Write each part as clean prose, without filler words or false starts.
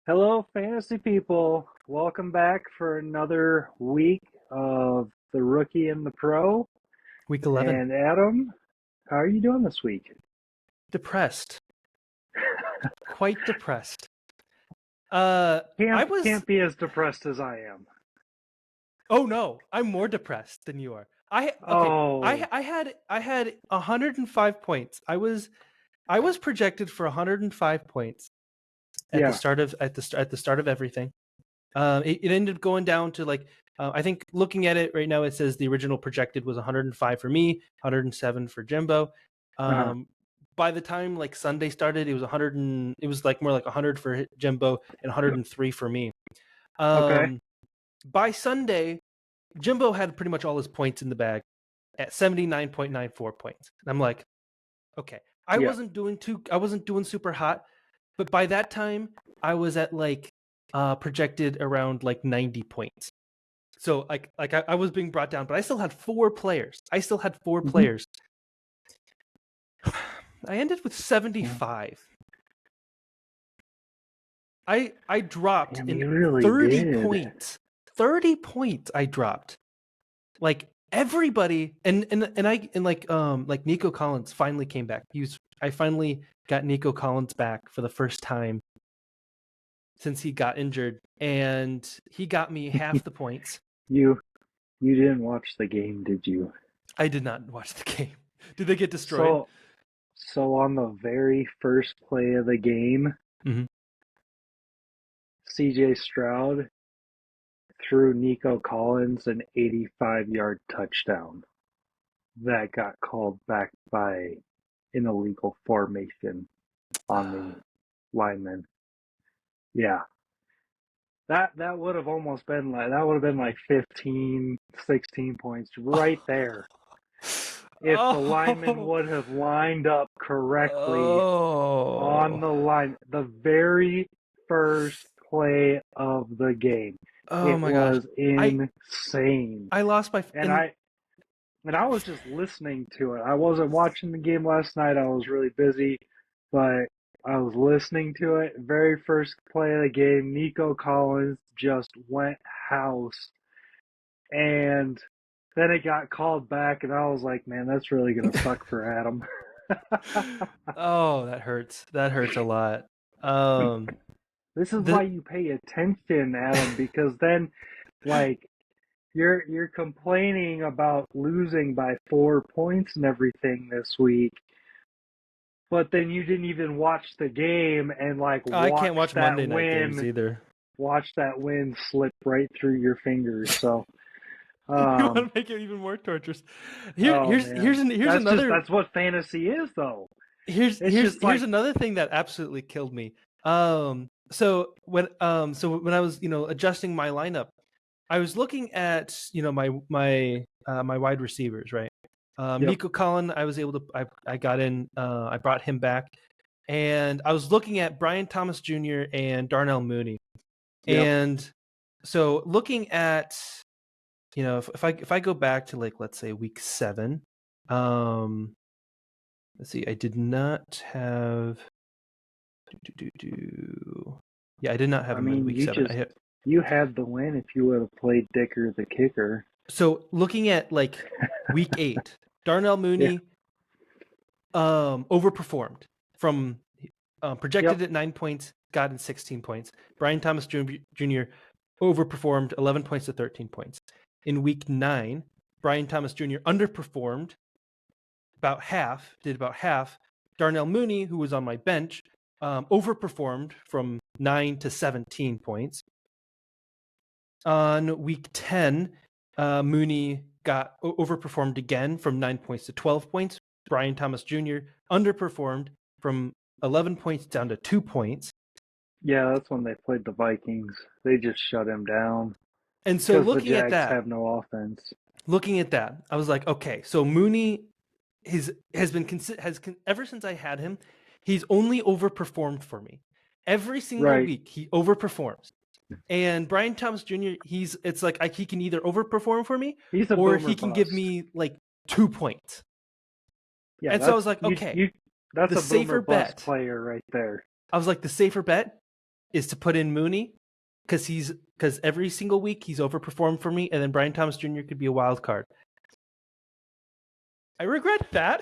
Hello, fantasy people. Welcome back for another week of the rookie and the pro. Week 11. And Adam, how are you doing this week? Depressed. Quite depressed. I Can't was. can't be as depressed as I am. Oh no, I'm more depressed than you are. Okay. Oh, I had 105 points. I was projected for 105 points at the yeah. start of at the start of everything. It ended up going down to like I think looking at it right now, it says the original projected was 105 for me, 107 for Jimbo. Uh-huh. Um, by the time like Sunday started, it was 100 and it was like more like 100 for Jimbo and 103 for me. Okay. Um, by Sunday, Jimbo had pretty much all his points in the bag at 79.94 points. And I'm like, okay, Yeah. I wasn't doing super hot, but by that time I was at like projected around like 90 points. So I was being brought down, but I still had four players. Hmm. I ended with Yeah. 75. I dropped Damn, in you really 30 did. points. 30 points I dropped. Like everybody and Nico Collins finally came back. I finally got Nico Collins back for the first time since he got injured, and he got me half the points. You you didn't watch the game, did you? I did not watch the game. Did they get destroyed? So so on the very first play of the game, Mm-hmm. CJ Stroud threw Nico Collins an 85-yard touchdown that got called back by an illegal formation on the lineman. Yeah. That would have almost been like that would have been like 15, 16 points right there if the lineman Oh, would have lined up correctly on oh, the line the very first play of the game. oh It my gosh! was I insane. I lost my And and I was just listening to it. I wasn't watching the game last night. I was really busy, but I was listening to it. Very first play of the game, Nico Collins just went house. And then it got called back, and I was like, man, that's really going to suck for Adam. oh, that hurts. That hurts a lot. Um, This is why the you pay attention, Adam, because then, like, you're complaining about losing by 4 points and everything this week, but then you didn't even watch the game and like I can't watch Monday night games either. watch that win slip right through your fingers. So, You want to um, make it even more torturous. oh man, Here's another that's what fantasy is, though. here's It's here's just here's like, another thing that absolutely killed me. So when I was adjusting my lineup, I was looking at my wide receivers, right? yep, Nico Collin, I was able to I got in I brought him back, and I was looking at Brian Thomas Jr. and Darnell Mooney, yep. and so looking at if I go back to like let's say week 7, um, let's see, I did not have yeah, I did not have I him in mean, week 7. you had the win if you would have played Dicker the kicker. So looking at like week 8, Darnell Yeah, Mooney overperformed from yep, projected at 9 points, got in 16 points. Brian Thomas Jr. overperformed 11 points to 13 points. In week 9, Brian Thomas Jr. underperformed did about half. Darnell Mooney, who was on my bench, overperformed from 9 to 17 points. On week 10, Mooney got overperformed again from 9 points to 12 points. Brian Thomas Jr. underperformed from 11 points down to 2 points. yeah. That's when they played the Vikings. They just shut him down And so because the Jags have no offense. looking at that, I was like, okay, so Mooney has been ever since I had him, he's only overperformed for me. Every single Right. week he overperforms. And Brian Thomas Jr., it's like he can either overperform for me He's a or boomer he can give bust. me like 2 points. Yeah, And so I was like, okay, that's the a boomer safer bust bet. player right there. I was like, the safer bet is to put in Mooney because every single week he's overperformed for me, and then Brian Thomas Jr. could be a wild card. I regret that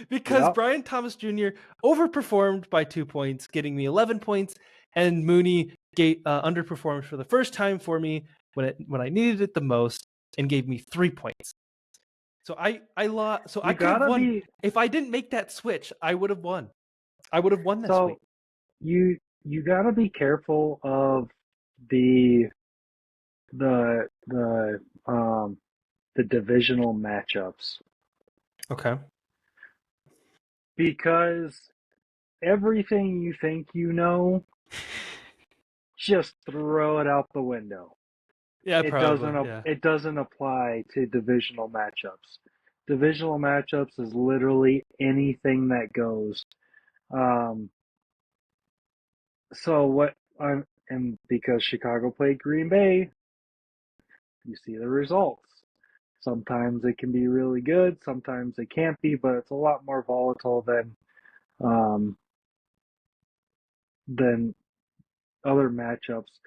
because Yep. Brian Thomas Jr. overperformed by 2 points, getting me 11 points, and Mooney underperformed for the first time for me when I needed it the most and gave me 3 points. So I lost. So I could have won if I didn't make that switch. I would have won. I would have won this week. You gotta be careful of the divisional matchups Okay. because everything you think you know, just throw it out the window. Yeah, It doesn't apply to divisional matchups. Divisional matchups is literally anything that goes. And because Chicago played Green Bay, you see the results. Sometimes it can be really good, sometimes it can't be, but it's a lot more volatile um, than other matchups.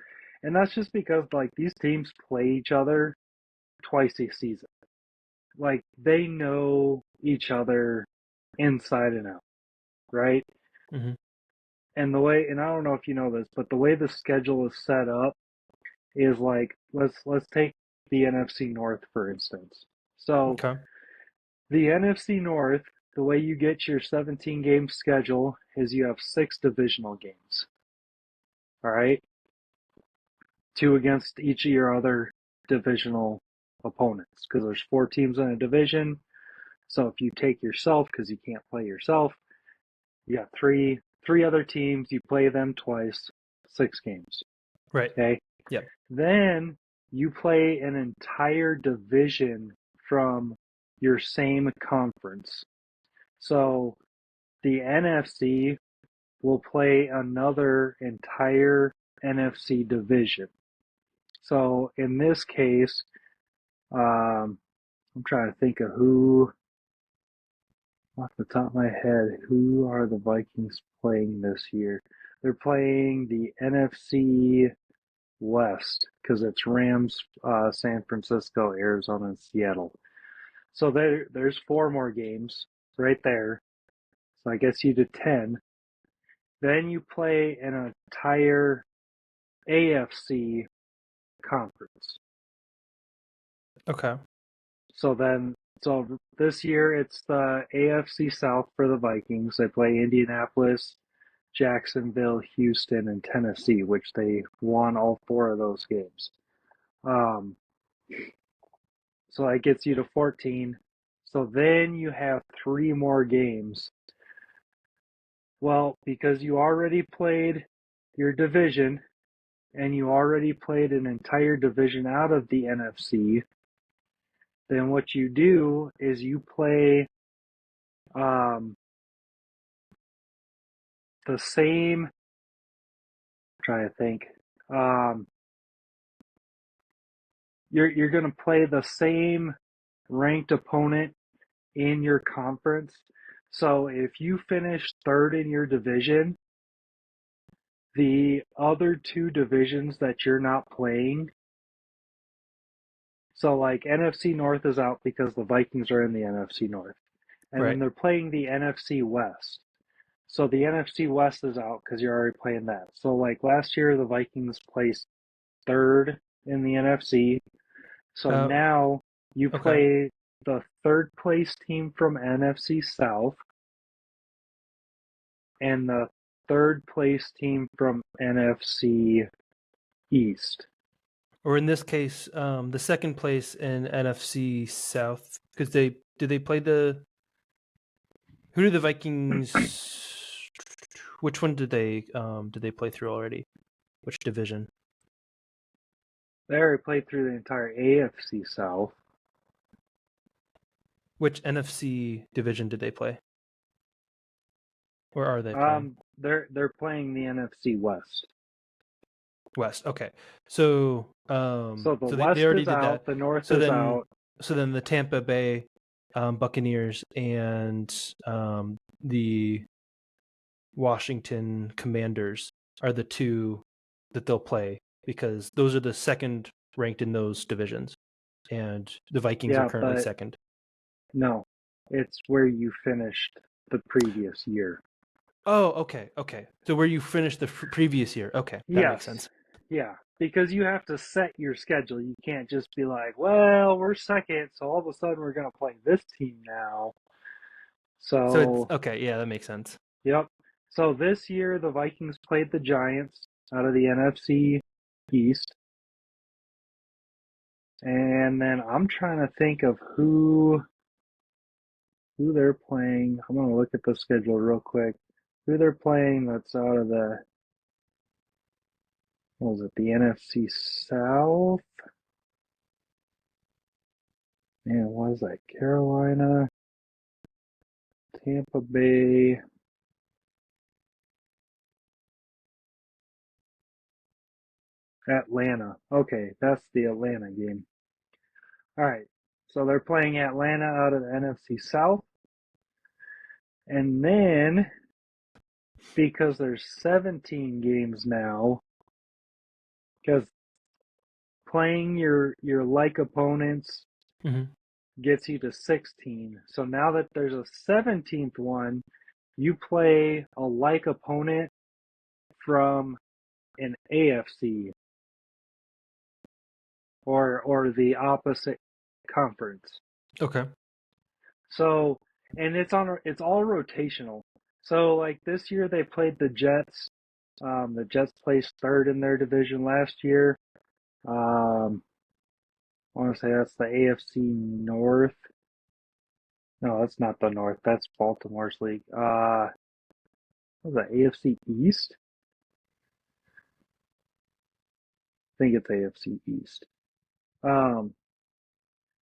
And that's just because like these teams play each other twice a season. Like they know each other inside and out, right? Mm-hmm. And I don't know if you know this, but the way the schedule is set up is like let's take the NFC North for instance. So Okay. the NFC North, the way you get your 17 game schedule is you have 6 divisional games. All right? 2 against each of your other divisional opponents because there's 4 teams in a division. So if you take yourself because you can't play yourself, you got three other teams, you play them twice, 6 games. Right. Okay? Yep. Then you play an entire division from your same conference. So the NFC will play another entire NFC division. So in this case, I'm trying to think of who, off the top of my head, who are the Vikings playing this year? They're playing the NFC West because it's Rams, San Francisco, Arizona, and Seattle. So there's 4 more games right there. So I guess you did 10. Then you play an entire AFC conference. Okay. So this year it's the AFC South for the Vikings. They play Indianapolis, Jacksonville, Houston, and Tennessee, which they won all 4 of those games. So that gets you to 14. So then you have 3 more games. Well, because you already played your division and you already played an entire division out of the NFC, then what you do is you play the same. I'm trying to think. You're going to play the same ranked opponent in your conference. So if you finish 3rd in your division, the other 2 divisions that you're not playing. So like NFC North is out because the Vikings are in the NFC North. And Right. then they're playing the NFC West. So the NFC West is out because you're already playing that. So like last year, the Vikings placed 3rd in the NFC. So now you play the 3rd place team from NFC South and the 3rd place team from NFC East. Or in this case, the 2nd place in NFC South, because did they play who did the Vikings? Which one did they play through already? Which division? They already played through the entire AFC South. Which NFC division did they play? Or are they playing? They're playing the NFC West. West. Okay. So so the so West they already is did out, that. the North So is then, out. So then the Tampa Bay Buccaneers and the Washington Commanders are the two that they'll play because those are the second ranked in those divisions, and the Vikings are Yeah, currently but second. no, it's where you finished the previous year. Oh, okay. So where you finished the previous year. Okay, that makes Yes. sense. Yeah, because you have to set your schedule. You can't just be like, well, we're second, so all of a sudden we're going to play this team now. So it's So, okay. Yeah, that makes sense. yep. So this year the Vikings played the Giants out of the NFC East. And then I'm trying to think of who they're playing. I'm going to look at the schedule real quick. Who they're playing that's out of the, what was it, the NFC South? Man, what is that? Carolina, Tampa Bay. Atlanta. Okay, that's the Atlanta game. All right. So they're playing Atlanta out of the NFC South. And then because there's 17 games now, because playing your like opponents Mm-hmm. gets you to 16. So now that there's a 17th one, you play a like opponent from an AFC or the opposite conference. Okay. So, and it's all rotational. So like this year they played the Jets. The Jets placed third in their division last year. I want to say that's the AFC North. No, that's not the North. That's Baltimore's league. What was that AFC East? I think it's AFC East. Um,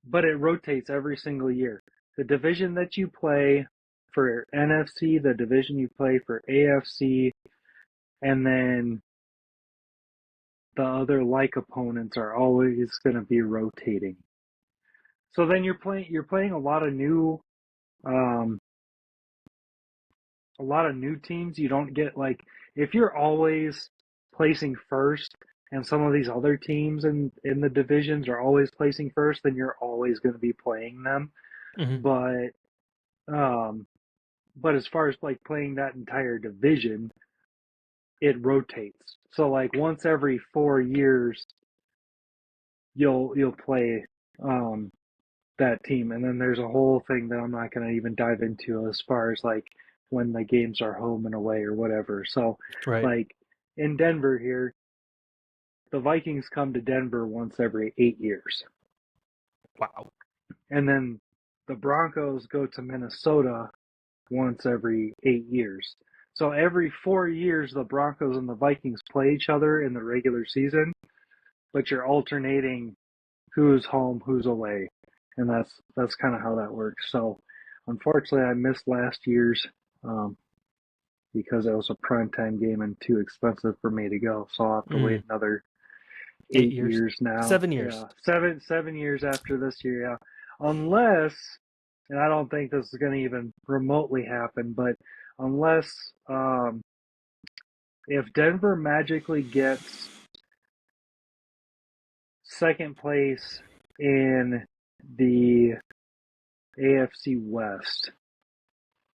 but it rotates every single year. The division that you play for NFC, the division you play for AFC, and then the other like opponents are always going to be rotating. So then you're playing um, a lot of new teams. You don't get like if you're always placing first, and some of these other teams in the divisions are always placing first, then you're always going to be playing them. Mm-hmm. But um, but as far as like playing that entire division, it rotates. So like once every 4 years, you'll play um, that team. And then there's a whole thing that I'm not going to even dive into as far as like when the games are home and away or whatever. So, Right. like in Denver here, the Vikings come to Denver once every 8 years. Wow. And then the Broncos go to Minnesota once every 8 years. So every 4 years, the Broncos and the Vikings play each other in the regular season, but you're alternating who's home, who's away, and that's kind of how that works. So, unfortunately, I missed last year's um, because it was a primetime game and too expensive for me to go. So I'll have to wait Mm. another 8 8 years. years now. 7 years. Yeah, seven years after this year. Yeah, unless, and I don't think this is going to even remotely happen, but unless if Denver magically gets second place in the AFC West.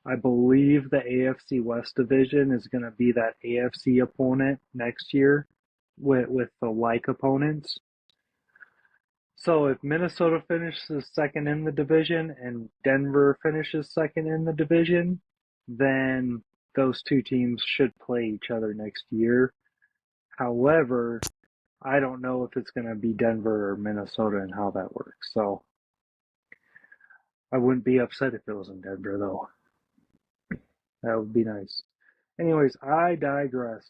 I believe the AFC West division is going to be that AFC opponent next year with the like opponents. So if Minnesota finishes second in the division and Denver finishes second in the division, then those two teams should play each other next year. However, I don't know if it's going to be Denver or Minnesota and how that works. So I wouldn't be upset if it was in Denver, though. That would be nice. Anyways, I digress.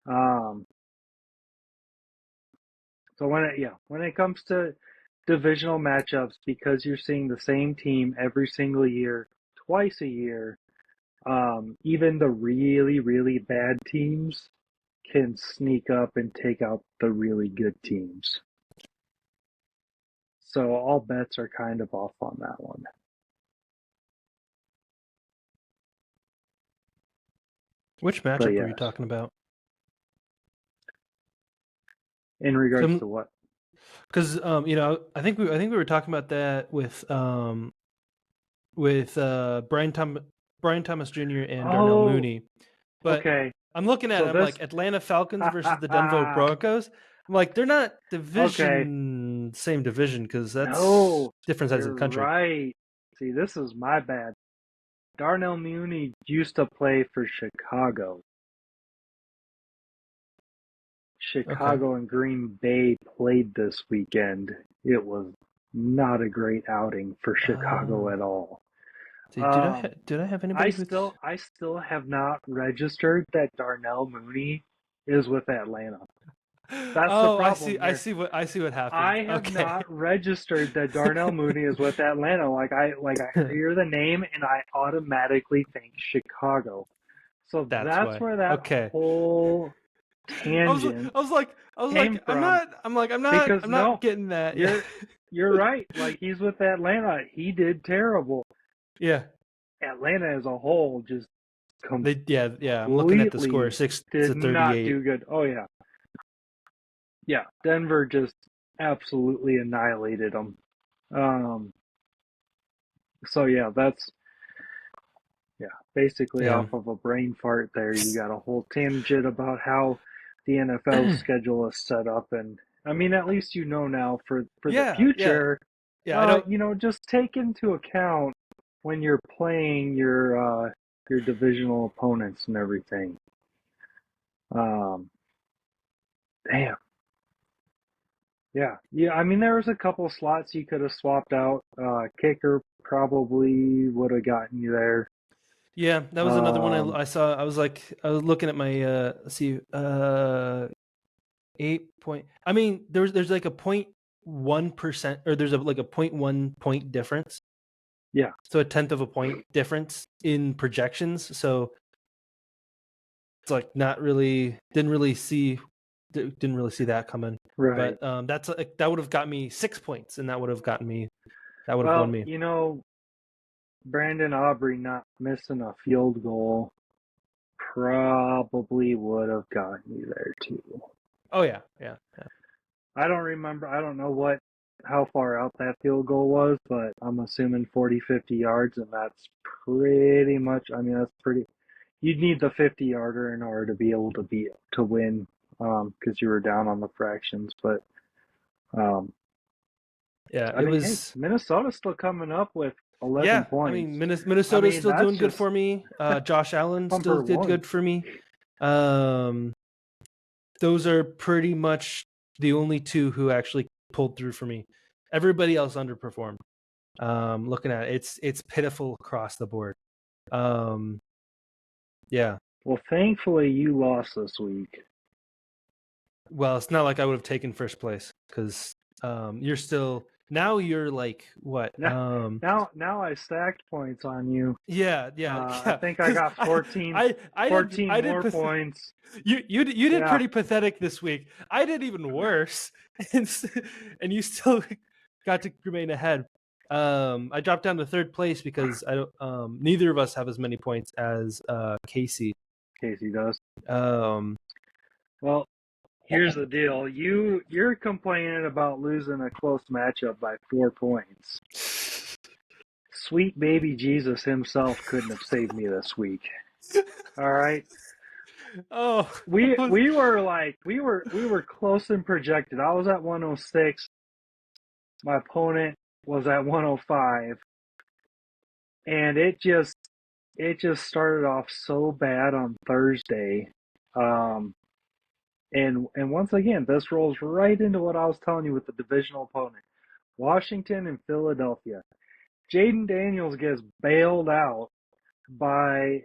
Um, so when it comes to divisional matchups, because you're seeing the same team every single year, twice a year, even the really, really bad teams can sneak up and take out the really good teams. So all bets are kind of off on that one. Which But matchup were you yes, talking about? In regards to what? Because I think we were talking about that with Brian Thomas Jr. and Darnell Oh, Mooney, but okay. I'm looking at So it. I'm this, like Atlanta Falcons versus the Denver Broncos. I'm like they're not okay. same division because that's No, different sides of you're the country. right. See, this is my bad. Darnell Mooney used to play for Chicago. Okay. Chicago and Green Bay played this weekend. It was not a great outing for Chicago at all. See, Um, did I have I anybody who's? still I still have not registered that Darnell Mooney is with Atlanta. That's the Oh, problem here. I see what happened. I have Okay. not registered that Darnell Mooney is with Atlanta. Like I hear the name and I automatically think Chicago. So That's that's why. where that Okay. whole I was tangent I was came like from. Because I'm not no, getting that. Yeah. you're right. Like he's with Atlanta. He did terrible. Yeah. Atlanta as a whole just Yeah, I'm looking at the score, completely 6 to did not 38. do good. Oh yeah. Yeah. Denver just absolutely annihilated them. Um so yeah, that's basically Yeah. off of a brain fart there. You got a whole tangent about how the NFL schedule is set up, and I mean at least you know now for the Yeah, yeah. future, Yeah, I don't just take into account when you're playing your divisional opponents and everything. Um damn. Yeah. Yeah, I mean there was a couple slots you could have swapped out. Kicker probably would have gotten you there. Yeah, that was another one Um I saw. I was looking at my let's see 8 point. I mean, there's like a 0.1% or there's like a 0.1 point difference. yeah, So a tenth of a point difference in projections. So it's like not really didn't really see that coming. right. But that's like, that would have got me 6 points, and that would have won Well, me. Brandon Aubrey not missing a field goal probably would have gotten you there too. Oh yeah, yeah, yeah. I don't remember, I don't know how far out that field goal was, but I'm assuming 40, 50 yards, and that's pretty much, I mean, that's pretty, you'd need the 50-yarder in order to be able to win, because you were down on the fractions, but, um, Yeah, I it mean, hey, was. Minnesota's still coming up with 11 Yeah, I mean points. I Minnesota is mean, still that's doing good just for me. Josh Allen still number did one. good for me. Um, those are pretty much the only two who actually pulled through for me. Everybody else underperformed. Looking at it, it's pitiful across the board. Um, yeah. Well, thankfully you lost this week. Well, it's not like I would have taken first place because you're still now you're like what? Now I stacked points on you. Yeah, I yeah. think I Because got 14, I did 14 more points. you did Yeah, pretty pathetic this week. I did even worse, and and you still got to remain ahead. I dropped down to third place because I don't. Neither of us have as many points as Casey. Casey does. Um, Well, here's the deal. You're complaining about losing a close matchup by 4 points. Sweet baby Jesus himself couldn't have saved me this week. All right. oh, We were close and projected. I was at 106. My opponent was at 105, and it just started off so bad on Thursday. Um, and once again, this rolls right into what I was telling you with the divisional opponent, Washington and Philadelphia. Jaden Daniels gets bailed out by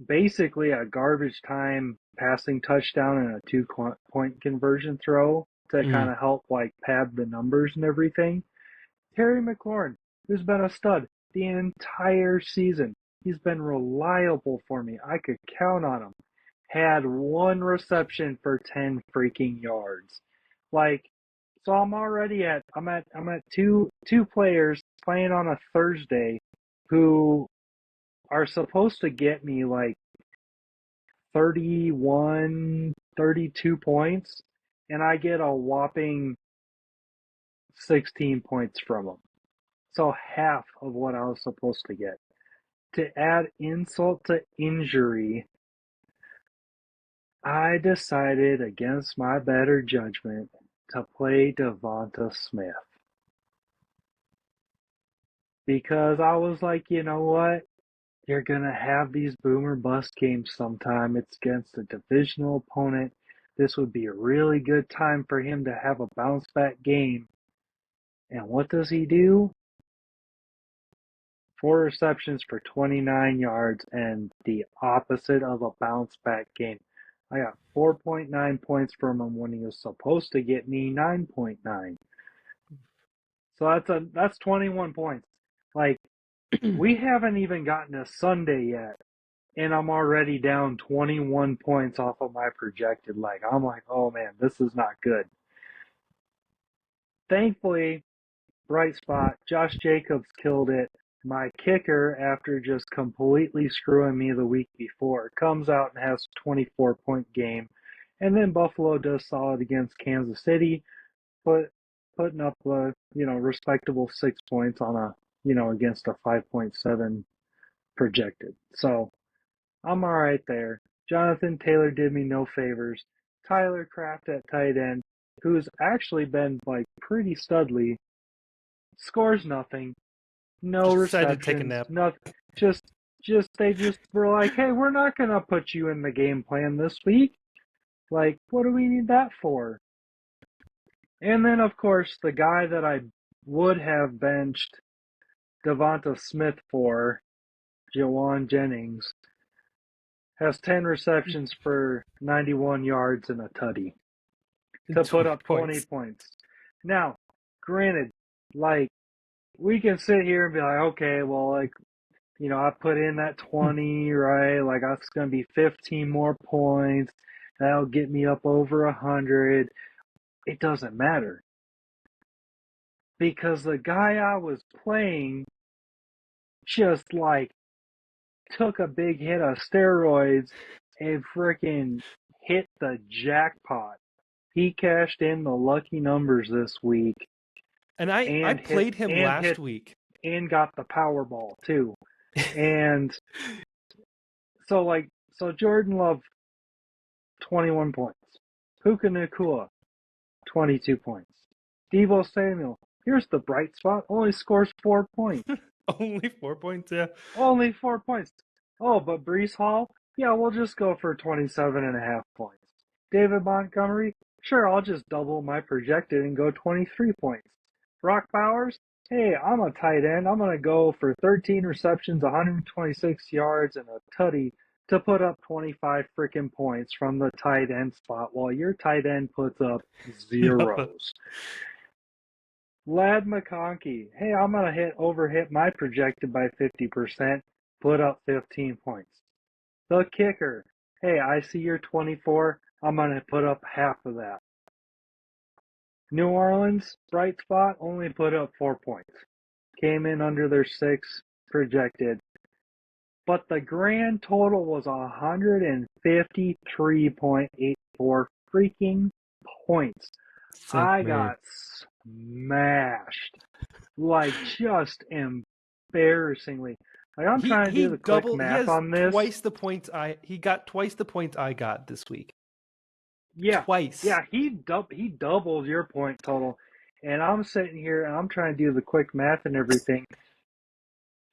basically a garbage time passing touchdown and a 2 point conversion throw to kind mm, of help like pad the numbers and everything. Terry McLaurin, who's been a stud the entire season. He's been reliable for me. I could count on him. Had one reception for 10 freaking yards. Like, so I'm at two players playing on a Thursday who are supposed to get me like 31, 32 points, and I get a whopping 16 points from him. So half of what I was supposed to get. To add insult to injury, I decided against my better judgment to play Devonta Smith. Because I was like, you know what? You're going to have these boomer bust games sometime. It's against a divisional opponent. This would be a really good time for him to have a bounce back game. And what does he do? 4 receptions for 29 yards and the opposite of a bounce back game. I got 4.9 points from him when he was supposed to get me 9.9. So that's 21 points. Like, we haven't even gotten to Sunday yet, and I'm already down 21 points off of my projected. Like, I'm like, oh man, this is not good. Thankfully, bright spot, Josh Jacobs killed it. My kicker, after just completely screwing me the week before, comes out and has a 24-point game. And then Buffalo does solid against Kansas City, putting up a, respectable 6 points on a, against a 5.7 projected. So I'm all right there. Jonathan Taylor did me no favors. Tyler Kraft at tight end, who's actually been like pretty studly, scores nothing. No Just decided to take a receptions, nap. nothing. They just were like, hey, we're not gonna put you in the game plan this week. Like, what do we need that for? And then, of course, the guy that I would have benched Devonta Smith for, Jawan Jennings, has 10 receptions for 91 yards and a tutty to put up 20 points. Now, granted, like, we can sit here and be like, okay, well, like, I put in that 20, right? Like, that's going to be 15 more points. That'll get me up over 100. It doesn't matter. Because the guy I was playing just, like, took a big hit of steroids and freaking hit the jackpot. He cashed in the lucky numbers this week. And I played him last week. And got the Powerball, too. And so Jordan Love, 21 points. Puka Nacua, 22 points. Deebo Samuel, here's the bright spot, only scores 4 points. Only 4 points, yeah. Only 4 points. Oh, but Breece Hall, yeah, we'll just go for 27.5 points. David Montgomery, sure, I'll just double my projected and go 23 points. Brock Bowers, hey, I'm a tight end. I'm going to go for 13 receptions, 126 yards, and a tutty to put up 25 freaking points from the tight end spot while your tight end puts up zeros. Lad McConkey, hey, I'm going to overhit my projected by 50%, put up 15 points. The kicker, hey, I see you're 24, I'm going to put up half of that. New Orleans, bright spot, only put up 4 points. Came in under their 6 projected. But the grand total was 153.84 freaking points. I got smashed. Like, just embarrassingly. Like, I'm trying to do the quick math on this. He got twice the points I got this week. Yeah. Twice. Yeah, he doubled your point total. And I'm sitting here and I'm trying to do the quick math and everything.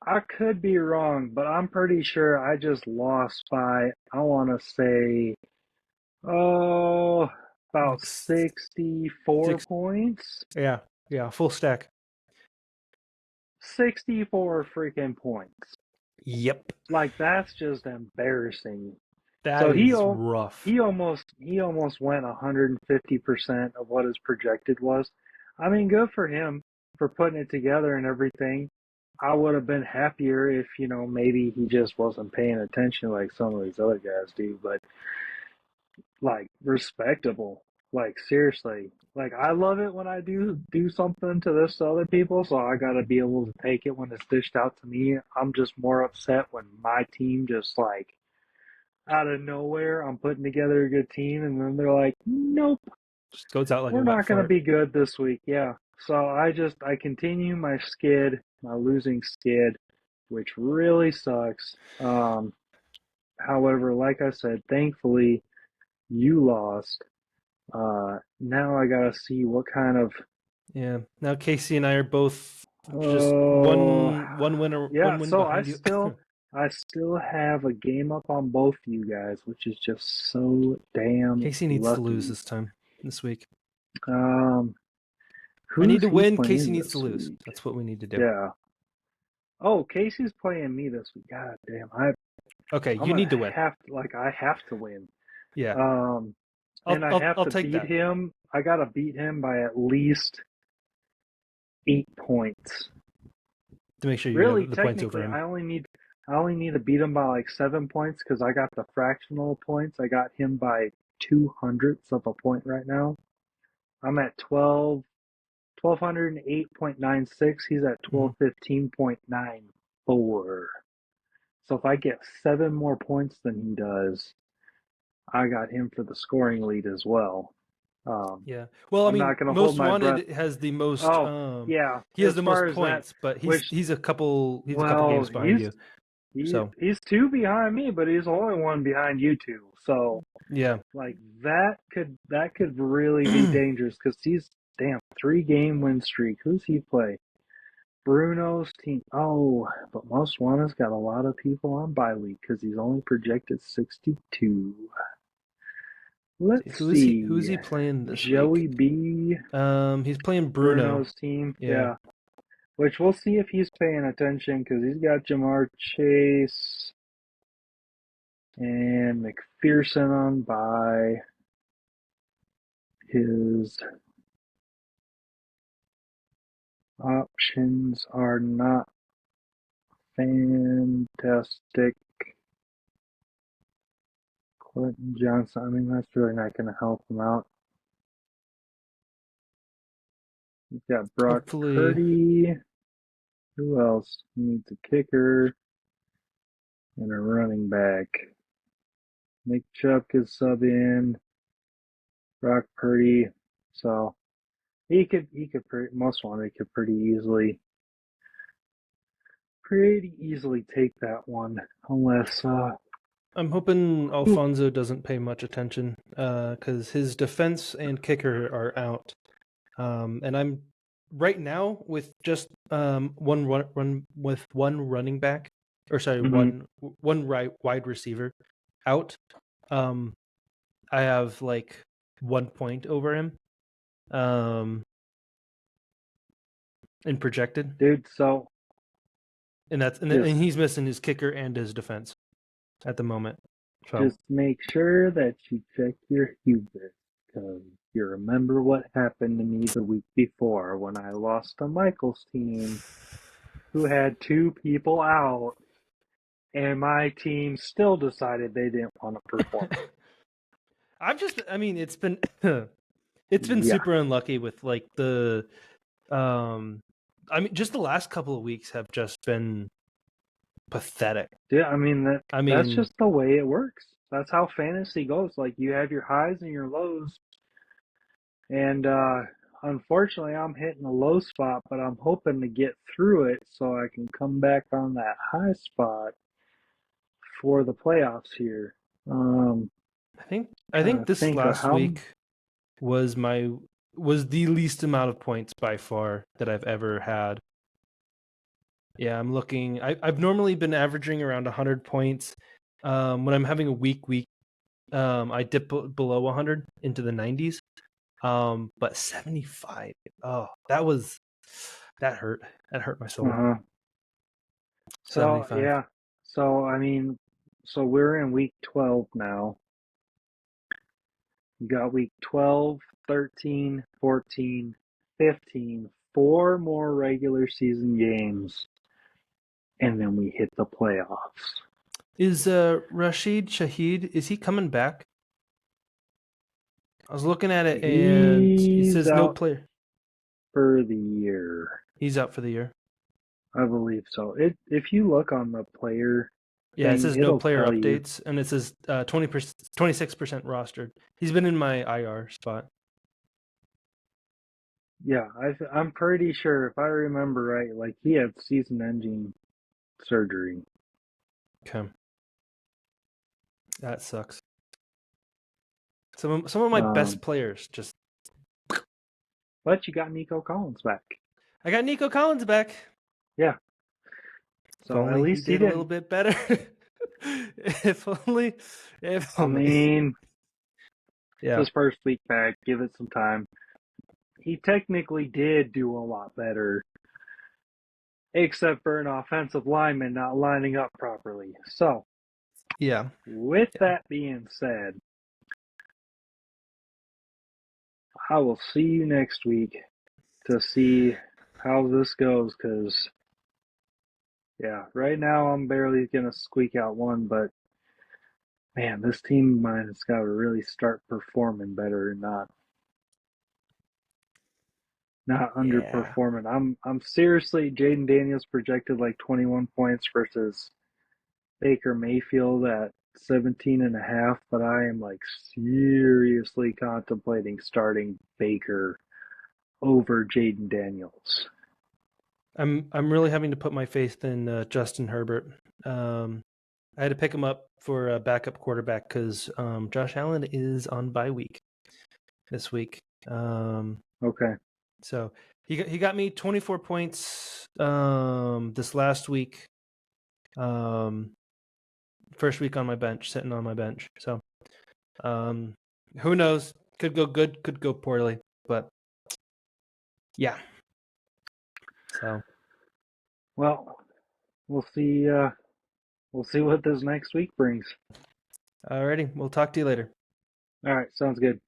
I could be wrong, but I'm pretty sure I just lost by, I want to say, about 64 points. Yeah, full stack. 64 freaking points. Yep. Like, that's just embarrassing. That is rough. He almost went 150% of what his projected was. I mean, good for him for putting it together and everything. I would have been happier if, maybe he just wasn't paying attention like some of these other guys do, but like, respectable. Like, seriously. Like, I love it when I do something to this to other people, so I gotta be able to take it when it's dished out to me. I'm just more upset when my team just, like, out of nowhere, I'm putting together a good team, and then they're like, nope. Just goes out like We're a wet not going to fart. be good this week. Yeah. So I continue my skid, my losing skid, which really sucks. However, like I said, thankfully you lost. Now I gotta see what kind of. Yeah. Now Casey and I are both just Oh, one yeah. win So behind you. I still have a game up on both you guys, which is just so damn Casey needs to lose lucky. this week. Um, I need who's to he win. Casey playing needs to this lose. week? That's what we need to do. Yeah. Oh, Casey's playing me this week. God damn, Okay, I'm you gonna need to win. I have to win. Yeah. And I have I'll to take beat that. him. I gotta beat him by at least 8 points. To make sure you Really, have the points over technically, him. I only need to beat him by like 7 points because I got the fractional points. I got him by 200ths of a point right now. I'm at 1208.96. He's at Mhm. 1215.94. So if I get 7 more points than he does, I got him for the scoring lead as well. Um, Yeah. Well, I I'm mean, not gonna hold Most my breath. Wanted has the most. Oh, yeah. He has As the most far as that, points, but which he's a couple well, games behind you. So he's two behind me, but he's only one behind you two. So yeah. like that could really be dangerous because he's damn 3 game win streak. Who's he play? Bruno's team. Oh, but Most Wanted's got a lot of people on bye week because he's only projected 62. Let's Who's see. he playing this Joey week? B. He's playing Bruno. Bruno's team. Yeah. Yeah. Which we'll see if he's paying attention because he's got Jamar Chase and McPherson on by. His options are not fantastic. Quentin Johnson, I mean, that's really not going to help him out. He's got Brock Hopefully, Purdy. Who else? He needs a kicker and a running back. Nick Chubb could sub in. Brock Purdy. So Most Wanted could pretty easily take that one, unless I'm hoping Alfonso doesn't pay much attention because his defense and kicker are out. And I'm right now with just one running back, or sorry, mhm. one wide receiver out. I have like 1 point over him. In projected, Dude. So and just he's missing his kicker and his defense at the moment. So Just make sure that you check your hubris, because you remember what happened to me the week before when I lost to Michael's team, who had 2 people out, and my team still decided they didn't want to perform. I mean, it's been it's been Yeah, super unlucky with like the I mean, just the last couple of weeks have just been pathetic. yeah. I mean I that's mean, just the way it works. That's how fantasy goes. Like you have your highs and your lows, and unfortunately, I'm hitting a low spot, but I'm hoping to get through it so I can come back on that high spot for the playoffs here. I Trying think to this think of last how. week was the least amount of points by far that I've ever had. Yeah, I'm looking. I've normally been averaging around 100 points. When I'm having a weak week, I dip below 100 into the 90s. But 75. Oh, that hurt. That hurt my soul. Uh, so 75. yeah, so I mean, so we're in week 12 now. We got week 12, 13, 14, 15, 4 more regular season games, and then we hit the playoffs. Is Rashid Shaheed, is he coming back? I was looking at it and it He's says no out player. for the year. He's out for the year. I believe so. If you look on the player Yeah, it thing, says no it'll player tell you. updates, and it says 26% rostered. He's been in my IR spot. Yeah, I'm pretty sure if I remember right, like he had season-ending surgery. Okay, that sucks. Some of my best Um, players just. but you got Nico Collins back. I got Nico Collins back. Yeah, If so at only he least he did a little didn't. bit better. if only. If I only. mean, it's Yeah. his first week back. Give it some time. He technically did do a lot better, except for an offensive lineman not lining up properly. So, Yeah. with Yeah. that being said, I will see you next week to see how this goes. Because, yeah, right now I'm barely going to squeak out one, but man, this team of mine has got to really start performing better and not Yeah. underperforming. I'm seriously Jaden Daniels projected like 21 points versus Baker Mayfield at 17 and a half, but I am like seriously contemplating starting Baker over Jaden Daniels. I'm really having to put my faith in Justin Herbert. I had to pick him up for a backup quarterback because Josh Allen is on bye week this week. Okay. So he got me 24 points this last week. Um, first week on my bench, sitting on my bench. So who knows? Could go good, could go poorly, but yeah. So Well, we'll see. We'll see what this next week brings. alrighty, we'll talk to you later. All right. Sounds good.